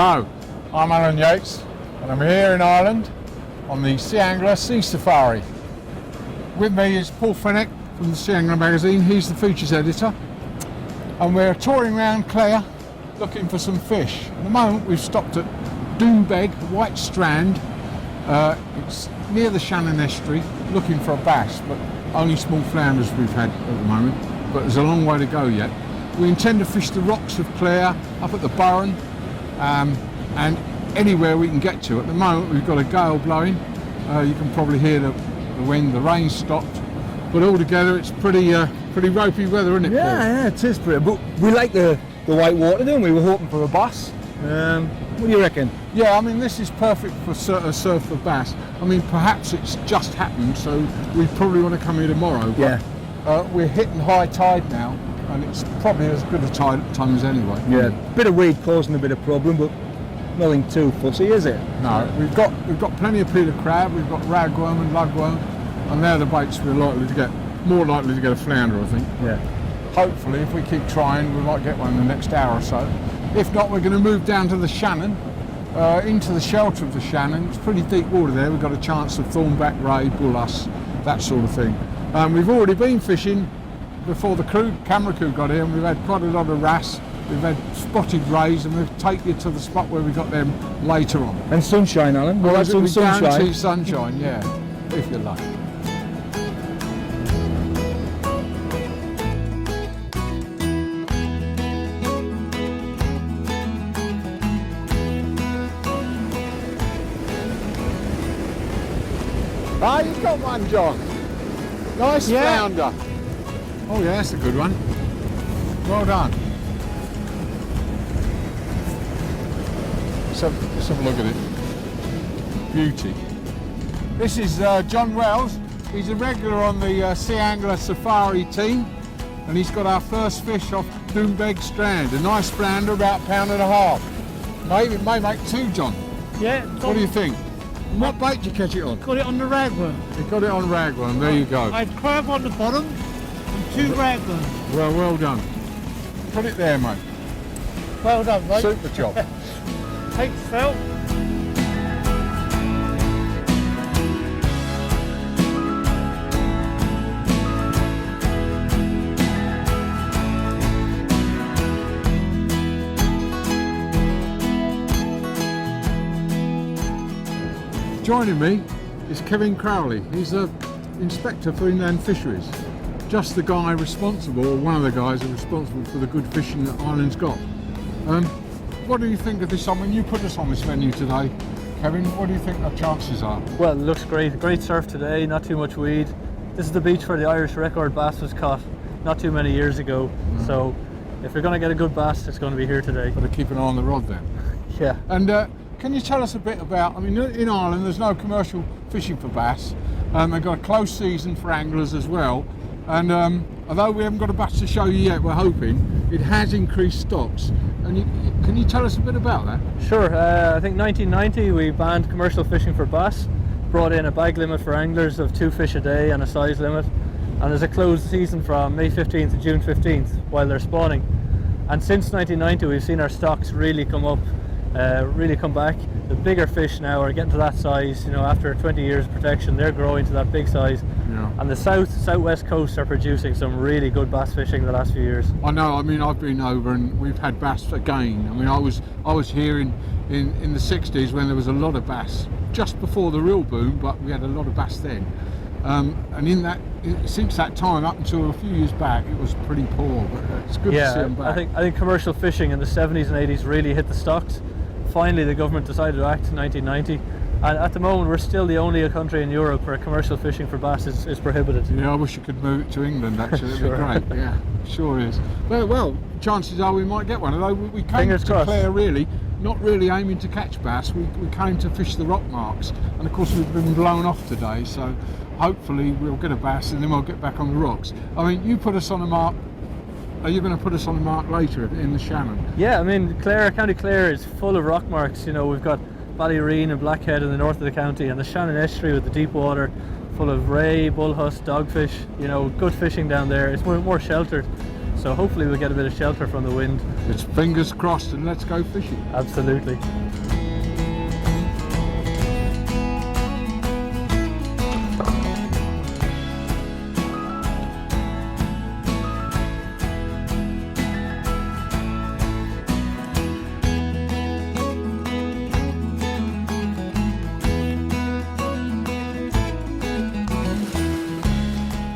Hello, I'm Alan Yates and I'm here in Ireland on the Sea Angler Sea Safari. With me is Paul Fennick from the Sea Angler magazine. He's the features editor and we're touring around Clare looking for some fish. At the moment we've stopped at Dunbeg, White Strand. It's near the Shannon estuary, looking for a bass, but only small flounders we've had at the moment, but there's a long way to go yet. We intend to fish the rocks of Clare, up at the Burren, and anywhere we can get to. At the moment we've got a gale blowing. You can probably hear the wind, the rain stopped, but altogether it's pretty ropey weather, isn't it, Paul? Yeah, it is pretty, but we like the white water, don't we? We're hoping for a bass. What do you reckon? Yeah, I mean this is perfect for a surf for bass. I mean perhaps it's just happened, so we probably want to come here tomorrow. But, yeah. We're hitting high tide now, and it's probably as good a time as anyway. Yeah, bit of weed causing a bit of problem, but nothing too fussy, is it? No, we've got plenty of peeler crab, we've got ragworm and lugworm, and they're the baits we're more likely to get a flounder, I think. Yeah. Hopefully, if we keep trying, we might get one in the next hour or so. If not, we're going to move down to the Shannon, into the shelter of the Shannon. It's pretty deep water there. We've got a chance of thornback ray, bullace, that sort of thing. We've already been fishing before the camera crew got here, and we've had quite a lot of wrasse. We've had spotted rays, and we'll take you to the spot where we got them later on. And sunshine, Alan. We'll have some sunshine. Guaranteed sunshine, yeah, if you're lucky. Ah, you've got one, John. Nice flounder. Oh yeah, that's a good one. Well done. Let's have a look at it. Beauty. This is John Wells. He's a regular on the Sea Angler Safari team, and he's got our first fish off Dunbeg Strand. A nice flounder, about £1.5 pounds. May make two, John. Yeah. What do you think? What bait did you catch it on? Got it on the ragworm. You got it on ragworm, there you go. I had crab on the bottom and two ragworms. Well done. Put it there, mate. Well done, mate. Super job. Thanks, Phil. Joining me is Kevin Crowley. He's an inspector for inland fisheries. Just the guy responsible, or one of the guys responsible for the good fishing that Ireland's got. What do you think of this? I mean, you put us on this venue today, Kevin. What do you think our chances are? Well, it looks great. Great surf today, not too much weed. This is the beach where the Irish record bass was caught not too many years ago. So if you're going to get a good bass, it's going to be here today. Better keep an eye on the rod then. Yeah. And can you tell us a bit about, I mean, in Ireland there's no commercial fishing for bass. They've got a close season for anglers as well. And although we haven't got a bass to show you yet, we're hoping, it has increased stocks. And can you tell us a bit about that? Sure. I think 1990 we banned commercial fishing for bass, brought in a bag limit for anglers of 2 fish a day and a size limit. And there's a closed season from May 15th to June 15th while they're spawning. And since 1990 we've seen our stocks really come up. Really come back. The bigger fish now are getting to that size, you know, after 20 years of protection, they're growing to that big size. Yeah. And the southwest coast are producing some really good bass fishing the last few years. I know, I mean, I've been over and we've had bass again. I mean, I was here in the 60s when there was a lot of bass, just before the real boom, but we had a lot of bass then. And since that time, up until a few years back, it was pretty poor, but it's good to see them back. I think commercial fishing in the 70s and 80s really hit the stocks. Finally the government decided to act in 1990, and at the moment we're still the only country in Europe where commercial fishing for bass is prohibited. Yeah, I wish you could move it to England actually. It'd be great. Yeah, sure is. Well, chances are we might get one, although we came to Clare really not really aiming to catch bass. We came to fish the rock marks, and of course we've been blown off today, so hopefully we'll get a bass and then we'll get back on the rocks. I mean, you put us on a mark. Are you going to put us on the mark later in the Shannon? Yeah, I mean, County Clare is full of rock marks. You know, we've got Ballyreen and Blackhead in the north of the county, and the Shannon estuary with the deep water, full of ray, bullhuss, dogfish. You know, good fishing down there. It's more sheltered, so hopefully we'll get a bit of shelter from the wind. It's fingers crossed and let's go fishing. Absolutely.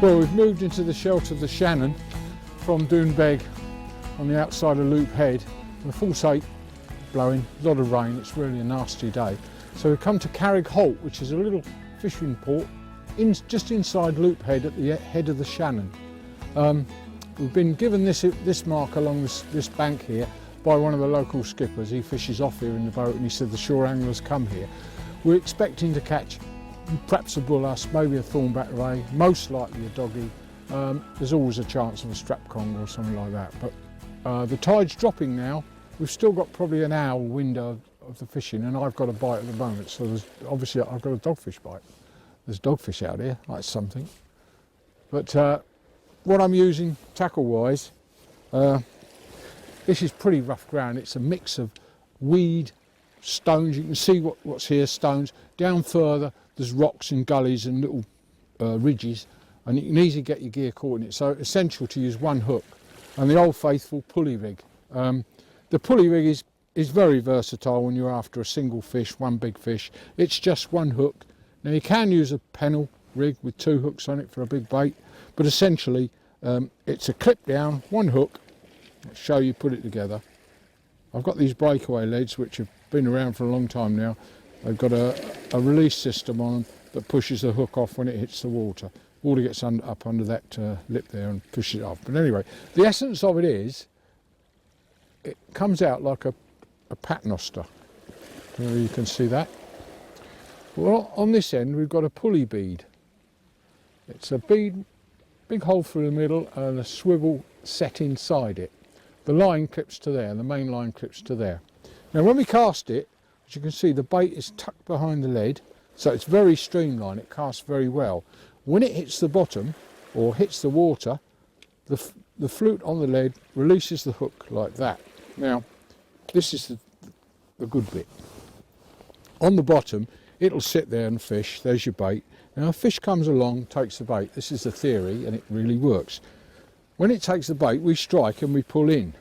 Well, we've moved into the shelter of the Shannon from Dunbeg on the outside of Loop Head. The force 8 blowing, a lot of rain, it's really a nasty day. So we've come to Carrig Halt, which is a little fishing port just inside Loop Head at the head of the Shannon. We've been given this mark along this bank here by one of the local skippers. He fishes off here in the boat and he said the shore anglers come here. We're expecting to catch perhaps a bullass, maybe a thornback ray, most likely a doggy. There's always a chance of a strap conger or something like that. But the tide's dropping now. We've still got probably an hour window of the fishing, and I've got a bite at the moment. So obviously I've got a dogfish bite. There's dogfish out here, that's something. But what I'm using tackle-wise, this is pretty rough ground. It's a mix of weed, stones. You can see what's here, stones. Down further, there's rocks and gullies and little ridges, and you can easily get your gear caught in it. So it's essential to use one hook and the old faithful pulley rig. The pulley rig is very versatile when you're after a single fish, one big fish. It's just one hook. Now you can use a pennel rig with 2 hooks on it for a big bait, but essentially it's a clip down, one hook. I'll show you put it together. I've got these breakaway leads which have been around for a long time now. They've got a release system on them that pushes the hook off when it hits the water. Water gets up under that lip there and pushes it off. But anyway, the essence of it is, it comes out like a paternoster. You can see that. Well, on this end we've got a pulley bead. It's a bead, big hole through the middle and a swivel set inside it. The line clips to there, the main line clips to there. Now when we cast it, as you can see, the bait is tucked behind the lead, so it's very streamlined, it casts very well. When it hits the bottom, or hits the water, the flute on the lead releases the hook like that. Now, this is the good bit. On the bottom, it'll sit there and fish, there's your bait. Now a fish comes along, takes the bait, this is the theory, and it really works. When it takes the bait, we strike and we pull in.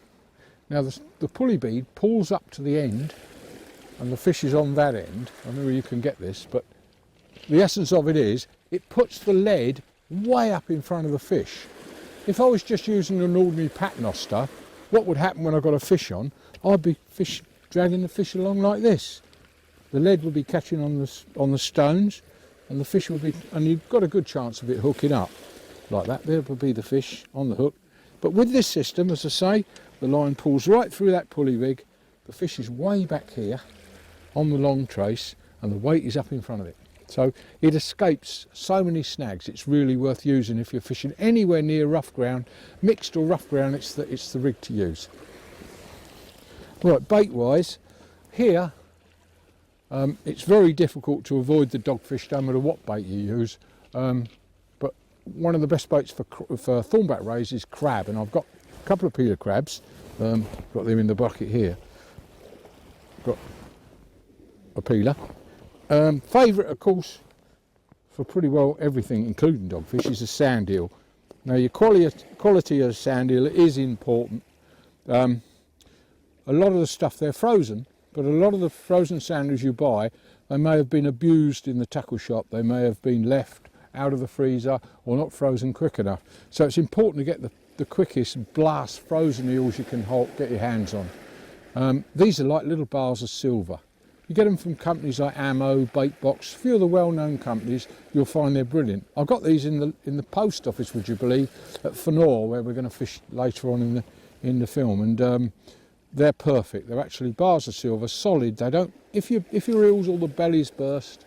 Now the pulley bead pulls up to the end, and the fish is on that end. I don't know where you can get this, but the essence of it is, it puts the lead way up in front of the fish. If I was just using an ordinary paternoster, what would happen when I got a fish on? I'd be dragging the fish along like this. The lead would be catching on the stones, and the fish would be, and you've got a good chance of it hooking up like that. There would be the fish on the hook. But with this system, as I say, the line pulls right through that pulley rig. The fish is way back here on the long trace, and the weight is up in front of it. So it escapes so many snags. It's really worth using if you're fishing anywhere near rough ground, mixed or rough ground. It's the rig to use. Right, bait wise, here it's very difficult to avoid the dogfish no matter what bait you use. But one of the best baits for thornback rays is crab, and I've got a couple of peeler crabs. Got them in the bucket here. Got a peeler. Favourite, of course, for pretty well everything, including dogfish, is a sand eel. Now your quality of sand eel is important. A lot of the stuff, they're frozen, but a lot of the frozen sand eels you buy, they may have been abused in the tackle shop, they may have been left out of the freezer or not frozen quick enough. So it's important to get the quickest blast frozen eels you can get your hands on. These are like little bars of silver. You get them from companies like Ammo, Bait Box, a few of the well-known companies. You'll find they're brilliant. I've got these in the post office, would you believe, at Flounder, where we're going to fish later on in the film, and they're perfect. They're actually bars of silver, solid. They don't. If your eels, all the bellies burst,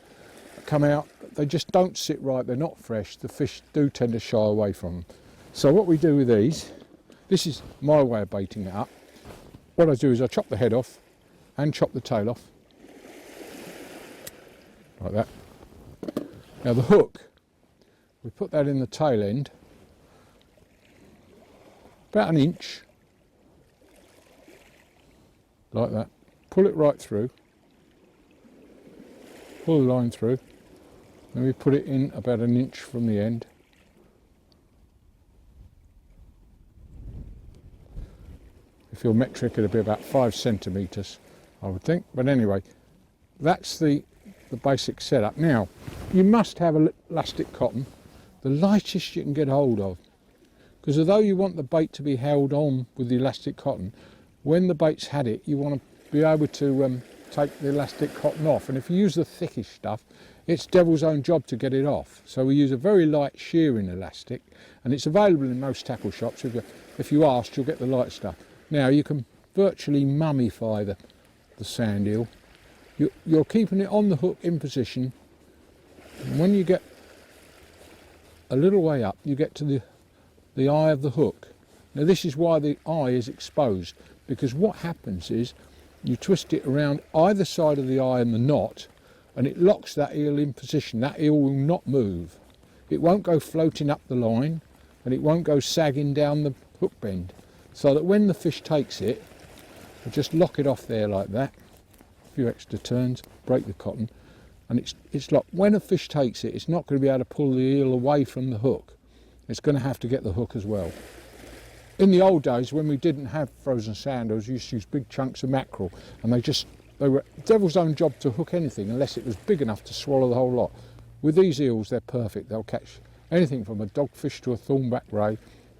come out, they just don't sit right. They're not fresh. The fish do tend to shy away from them. So what we do with these, this is my way of baiting it up. What I do is I chop the head off and chop the tail off. Like that. Now the hook, we put that in the tail end, about an inch, like that. Pull it right through, pull the line through, then we put it in about an inch from the end. If you're metric, it'll be about 5 centimetres, I would think. But anyway, that's the basic setup. Now, you must have elastic cotton, the lightest you can get hold of. Because although you want the bait to be held on with the elastic cotton, when the bait's had it, you want to be able to take the elastic cotton off. And if you use the thickish stuff, it's devil's own job to get it off. So we use a very light shearing elastic, and it's available in most tackle shops. If you ask, you'll get the light stuff. Now you can virtually mummify the sand eel. You're keeping it on the hook in position, and when you get a little way up, you get to the eye of the hook. Now this is why the eye is exposed, because what happens is you twist it around either side of the eye and the knot, and it locks that eel in position. That eel will not move. It won't go floating up the line, and it won't go sagging down the hook bend. So that when the fish takes it, you just lock it off there like that. A few extra turns, break the cotton, and it's locked. When a fish takes it, it's not going to be able to pull the eel away from the hook. It's going to have to get the hook as well. In the old days, when we didn't have frozen sand eels, we used to use big chunks of mackerel, and they were devil's own job to hook anything unless it was big enough to swallow the whole lot. With these eels, they're perfect. They'll catch anything from a dogfish to a thornback ray,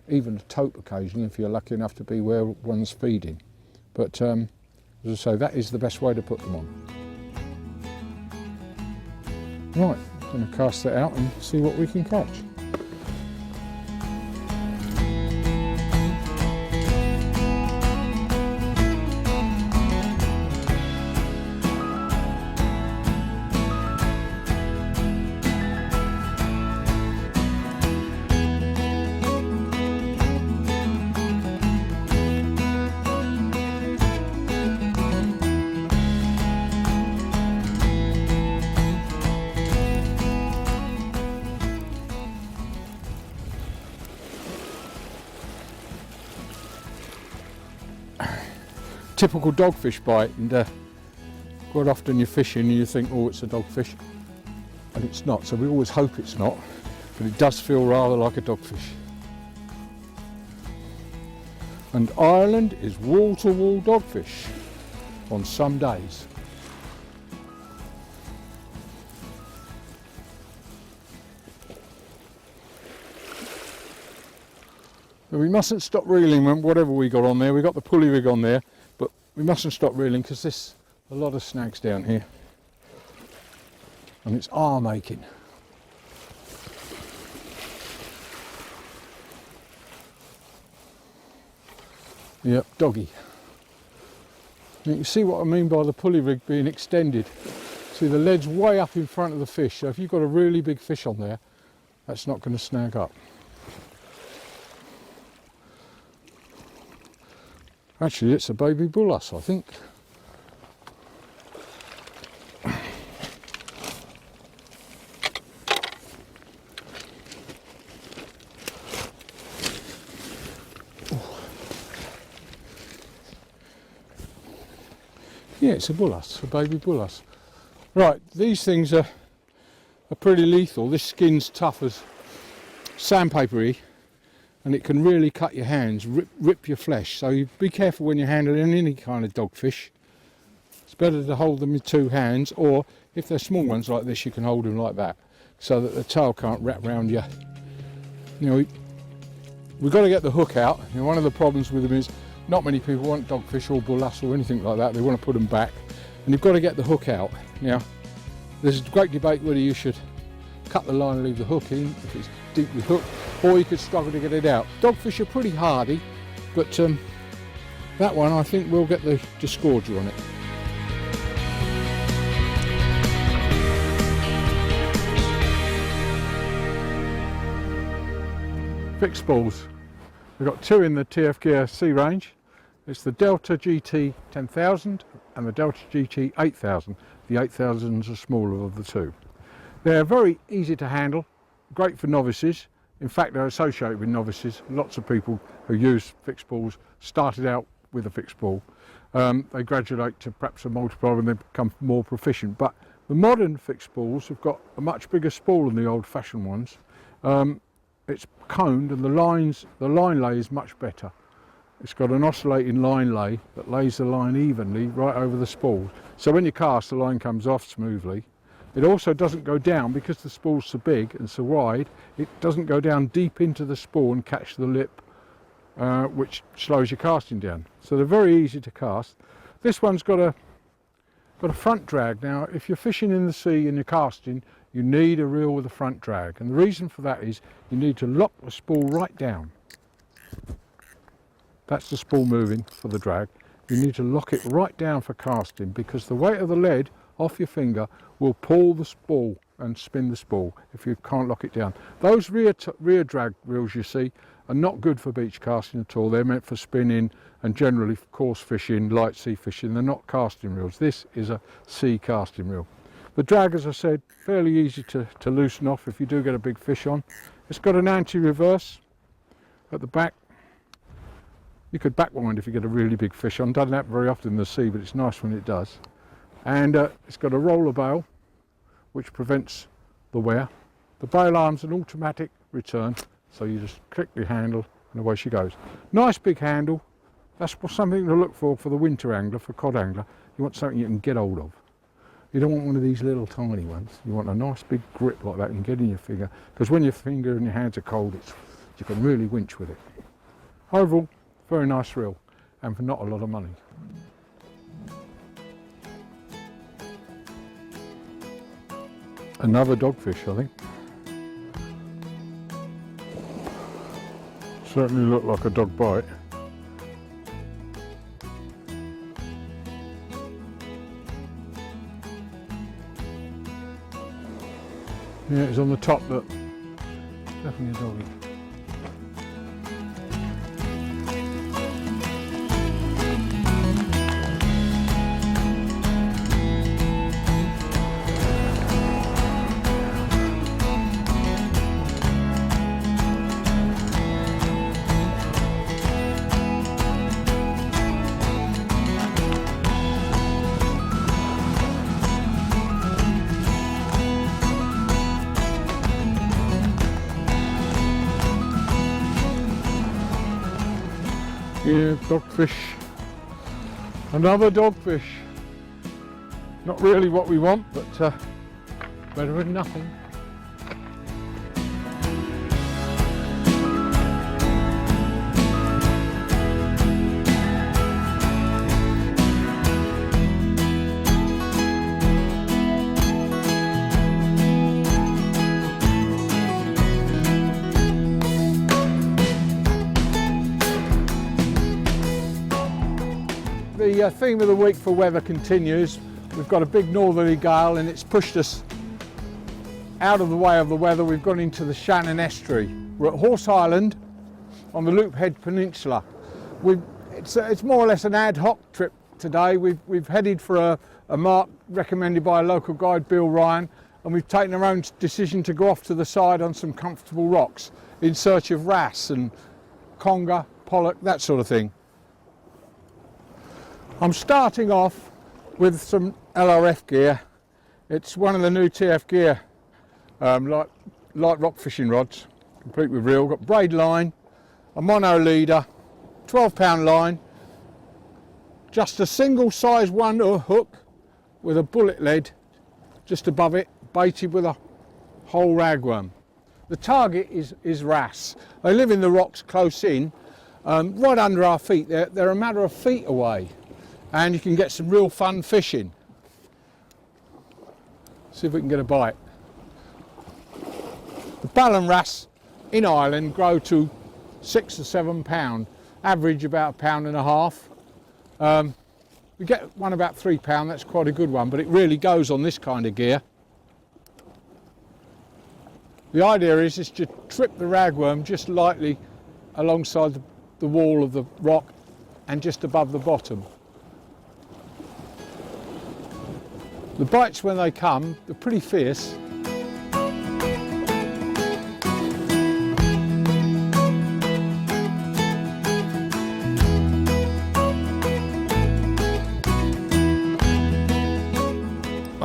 even a tope occasionally if you're lucky enough to be where one's feeding. But as I say, that is the best way to put them on. Right, I'm going to cast that out and see what we can catch. Typical dogfish bite, and quite often you're fishing and you think, oh, it's a dogfish, and it's not. So we always hope it's not, but it does feel rather like a dogfish. And Ireland is wall-to-wall dogfish on some days. But we mustn't stop reeling when whatever we got on there. We got the pulley rig on there, but we mustn't stop reeling because there's a lot of snags down here, and it's arm aching. Yep, doggy. And you can see what I mean by the pulley rig being extended. See, the lead's way up in front of the fish, so if you've got a really big fish on there, that's not going to snag up. Actually, it's a baby bullace, I think. Yeah, it's a bullace, a baby bullace. Right, these things are pretty lethal. This skin's tough as sandpapery, and it can really cut your hands, rip your flesh. So you be careful when you're handling any kind of dogfish. It's better to hold them with two hands, or if they're small ones like this, you can hold them like that, so that the tail can't wrap around you. You know, we've got to get the hook out. You know, one of the problems with them is not many people want dogfish or bullace or anything like that. They want to put them back, and you've got to get the hook out. Now, there's a great debate whether you should cut the line and leave the hook in if it's deeply hooked, or you could struggle to get it out. Dogfish are pretty hardy, but that one I think will get the disgorger on it. Fixed spools. We've got two in the TF Gear C range. It's the Delta GT 10,000 and the Delta GT 8,000. The 8,000s are smaller of the two. They're very easy to handle, great for novices. In fact, they're associated with novices. Lots of people who use fixed spools started out with a fixed spool. They graduate to perhaps a multiplier and they become more proficient. But the modern fixed spools have got a much bigger spool than the old-fashioned ones. It's coned and the line lay is much better. It's got an oscillating line lay that lays the line evenly right over the spool. So when you cast, the line comes off smoothly. It also doesn't go down because the spool's so big and so wide. It doesn't go down deep into the spool and catch the lip, which slows your casting down. So they're very easy to cast. This one's got a front drag. Now, if you're fishing in the sea and you're casting, you need a reel with a front drag. And the reason for that is you need to lock the spool right down. That's the spool moving for the drag. You need to lock it right down for casting because the weight of the lead off your finger will pull the spool and spin the spool if you can't lock it down. Those rear drag reels you see are not good for beach casting at all. They're meant for spinning and generally coarse fishing, light sea fishing. They're not casting reels. This is a sea casting reel. The drag, as I said, fairly easy to loosen off if you do get a big fish on. It's got an anti-reverse at the back. You could backwind if you get a really big fish on. Doesn't happen very often in the sea, but it's nice when it does. And it's got a roller bail, which prevents the wear. The bail arm's an automatic return, so you just click the handle and away she goes. Nice big handle. That's something to look for the winter angler, for cod angler. You want something you can get hold of. You don't want one of these little tiny ones. You want a nice big grip like that you can get in your finger, because when your finger and your hands are cold, you can really winch with it. Overall, very nice reel, and for not a lot of money. Another dogfish, I think. Certainly looked like a dog bite. Yeah, it's on the top, but definitely a doggy. Yeah, dogfish. Another dogfish. Not really what we want, but better than nothing. The theme of the week for weather continues. We've got a big northerly gale and it's pushed us out of the way of the weather. We've gone into the Shannon estuary. We're at Horse Island on the Loop Head Peninsula. It's more or less an ad hoc trip today. We've headed for a mark recommended by a local guide, Bill Ryan, and we've taken our own decision to go off to the side on some comfortable rocks in search of wrasse and conger, pollock, that sort of thing. I'm starting off with some LRF gear. It's one of the new TF Gear light rock fishing rods, complete with reel. Got braid line, a mono leader, 12-pound line, just a single size 1 hook with a bullet lead just above it, baited with a whole ragworm. The target is wrasse. They live in the rocks close in, right under our feet. They're a matter of feet away. And you can get some real fun fishing. See if we can get a bite. The Ballan wrasse in Ireland grow to 6 or 7 pound, average about £1.5 pound. We get one about £3, that's quite a good one, but it really goes on this kind of gear. The idea is to trip the ragworm just lightly alongside the wall of the rock and just above the bottom. The bites, when they come, they're pretty fierce.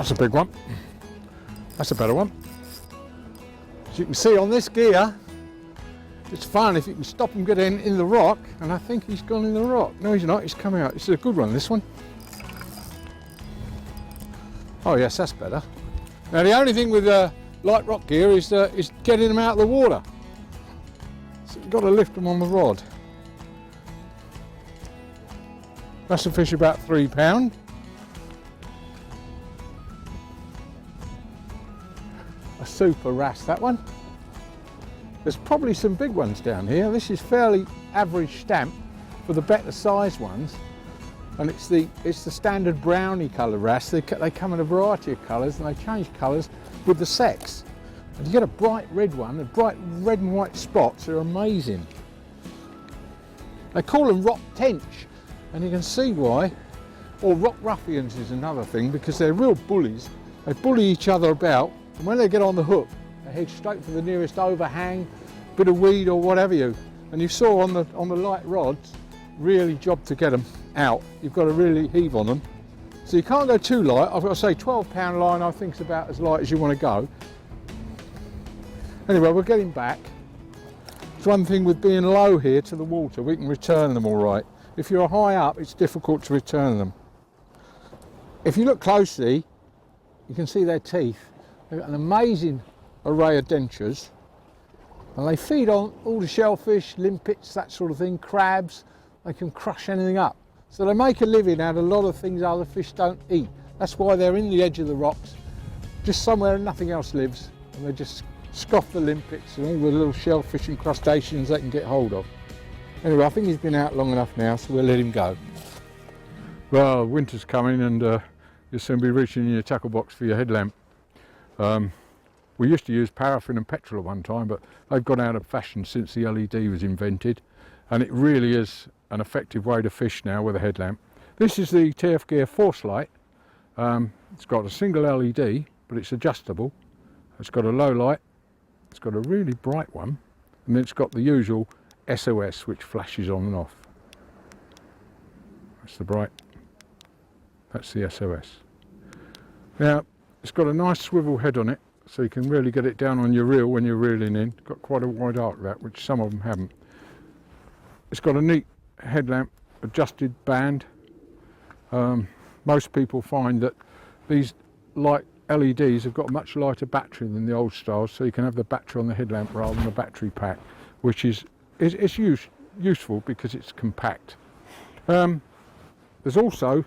That's a big one. That's a better one. As you can see on this gear, it's fun if you can stop him getting in the rock, and I think he's gone in the rock. No, he's not, he's coming out. This is a good one, this one. Oh yes, that's better. Now the only thing with light rock gear is getting them out of the water. So you've got to lift them on the rod. That's a fish about £3. A super wrasse, that one. There's probably some big ones down here. This is fairly average stamp for the better sized ones, and it's the standard brownie colour wrasse. They come in a variety of colours, and they change colours with the sex. And you get a bright red one, the bright red and white spots are amazing. They call them rock tench, and you can see why. Or rock ruffians is another thing, because they're real bullies. They bully each other about, and when they get on the hook, they head straight for the nearest overhang, bit of weed or whatever you. And you saw on the light rods, really job to get them out. You've got to really heave on them. So you can't go too light. I've got to say £12 line I think is about as light as you want to go. Anyway, we're getting back. It's one thing with being low here to the water, we can return them all right. If you're high up, it's difficult to return them. If you look closely, you can see their teeth. They've got an amazing array of dentures, and they feed on all the shellfish, limpets, that sort of thing, crabs. They can crush anything up. So they make a living out of a lot of things other fish don't eat. That's why they're in the edge of the rocks, just somewhere nothing else lives, and they just scoff the limpets and all the little shellfish and crustaceans they can get hold of. Anyway, I think he's been out long enough now, so we'll let him go. Well, winter's coming, and you'll soon be reaching in your tackle box for your headlamp. We used to use paraffin and petrol at one time, but they've gone out of fashion since the LED was invented, and it really is an effective way to fish now with a headlamp. This is the TF Gear Force-Lite. It's got a single LED, but it's adjustable. It's got a low light, it's got a really bright one, and then it's got the usual SOS which flashes on and off. That's the bright, that's the SOS. Now, it's got a nice swivel head on it, so you can really get it down on your reel when you're reeling in. It's got quite a wide arc, that, which some of them haven't. It's got a neat headlamp adjusted band. Most people find that these light LEDs have got a much lighter battery than the old styles, so you can have the battery on the headlamp rather than a battery pack, which is useful because it's compact. There's also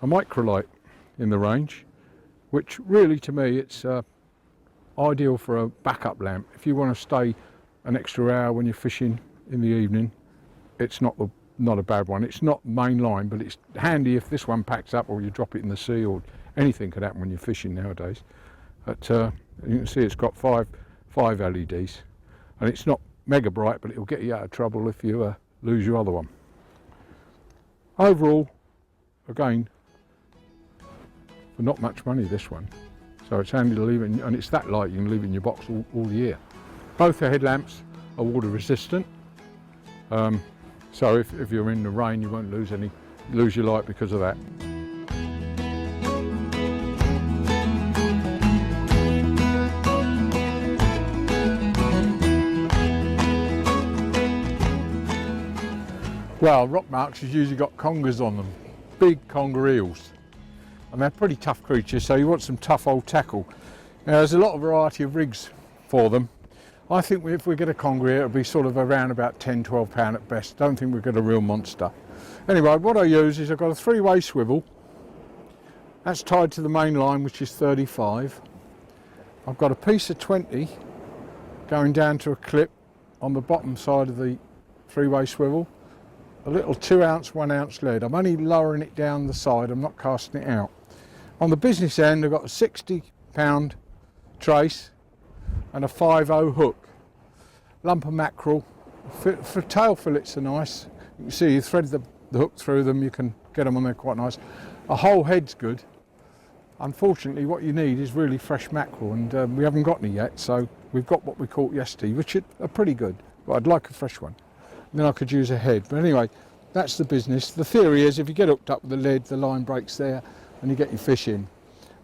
a microlight in the range, which really, to me, it's ideal for a backup lamp. If you want to stay an extra hour when you're fishing in the evening, it's not a bad one. It's not main line, but it's handy if this one packs up or you drop it in the sea, or anything could happen when you're fishing nowadays. But you can see it's got five LEDs, and it's not mega bright, but it'll get you out of trouble if you lose your other one. Overall, again, for not much money, this one. So it's handy to leave it, and it's that light you can leave it in your box all year. Both the headlamps are water resistant, so if you're in the rain, you won't lose your light because of that. Well, rock marks has usually got congers on them, big conger eels. And they're pretty tough creatures, so you want some tough old tackle. Now, there's a lot of variety of rigs for them. I think if we get a conger here, it'll be sort of around about £10–12 at best. Don't think we'll get a real monster. Anyway, what I use is I've got a 3-way swivel. That's tied to the main line, which is 35. I've got a piece of 20 going down to a clip on the bottom side of the 3-way swivel. A little 2-ounce, 1-ounce lead. I'm only lowering it down the side, I'm not casting it out. On the business end, I've got a 60-pound trace and a 5/0 hook. Lump of mackerel. For tail fillets are nice. You can see you thread the hook through them, you can get them on there quite nice. A whole head's good. Unfortunately, what you need is really fresh mackerel, and we haven't got any yet, so we've got what we caught yesterday, which are pretty good, but I'd like a fresh one. Then I could use a head. But anyway, that's the business. The theory is if you get hooked up with the lead, the line breaks there and you get your fish in.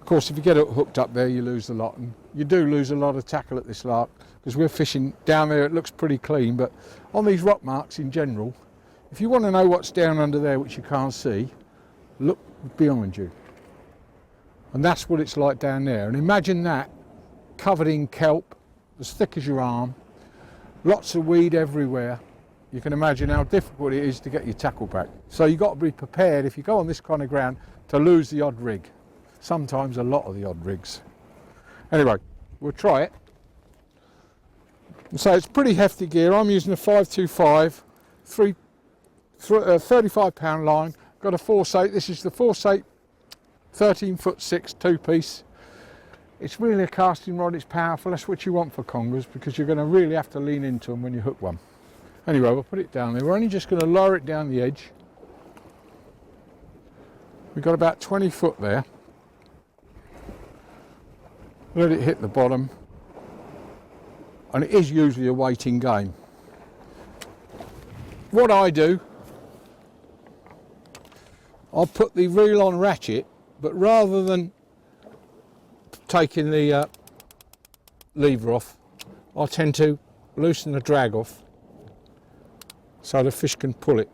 course, if you get it hooked up there, you lose a lot, and you do lose a lot of tackle at this lark, because we're fishing down there. It looks pretty clean, but on these rock marks in general, if you want to know what's down under there which you can't see, look behind you. And that's what it's like down there. And imagine that covered in kelp, as thick as your arm, lots of weed everywhere. You can imagine how difficult it is to get your tackle back. So you've got to be prepared, if you go on this kind of ground, to lose the odd rig. Sometimes a lot of the odd rigs. Anyway, we'll try it. So it's pretty hefty gear. I'm using a 525, 35 pound line. Got a Force-8. This is the Force-8 13'6" 2-piece. It's really a casting rod. It's powerful. That's what you want for congers, because you're going to really have to lean into them when you hook one. Anyway, we'll put it down there. We're only just going to lower it down the edge. We've got about 20 foot there. Let it hit the bottom. And it is usually a waiting game. What I do, I'll put the reel on ratchet, but rather than taking the lever off, I tend to loosen the drag off so the fish can pull it,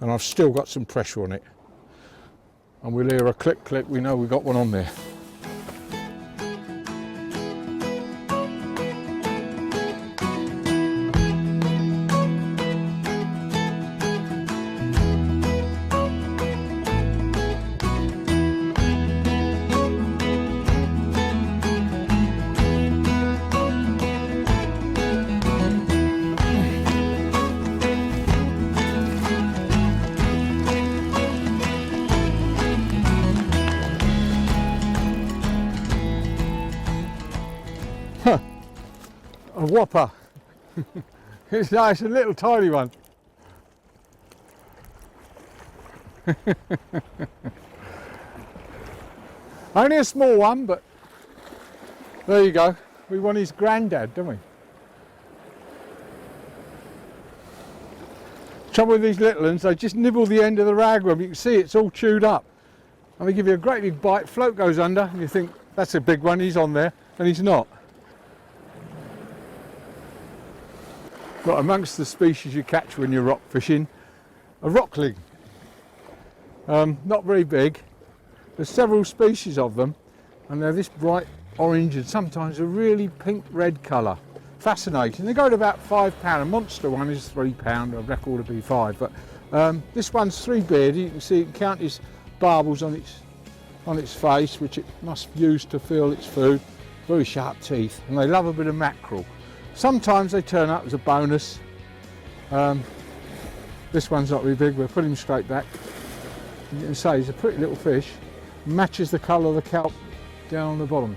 and I've still got some pressure on it, and we'll hear a click click. We know we've got one on there. A whopper. It's nice, a little tiny one. Only a small one, but there you go. We want his granddad, don't we? Trouble with these little ones, they just nibble the end of the ragworm. You can see it's all chewed up. And they give you a great big bite, float goes under, and you think, that's a big one, he's on there, and he's not. But amongst the species you catch when you're rock fishing, a rockling. Not very big. There's several species of them, and they're this bright orange and sometimes a really pink red colour. Fascinating. They go to about £5. A monster one is £3. A record would be 5. But this one's 3 bearded. You can see, you can count his barbels on its face, which it must use to feel its food. Very sharp teeth, and they love a bit of mackerel. Sometimes they turn up as a bonus. This one's not really big. We'll put him straight back. You can say he's a pretty little fish. Matches the colour of the kelp down on the bottom.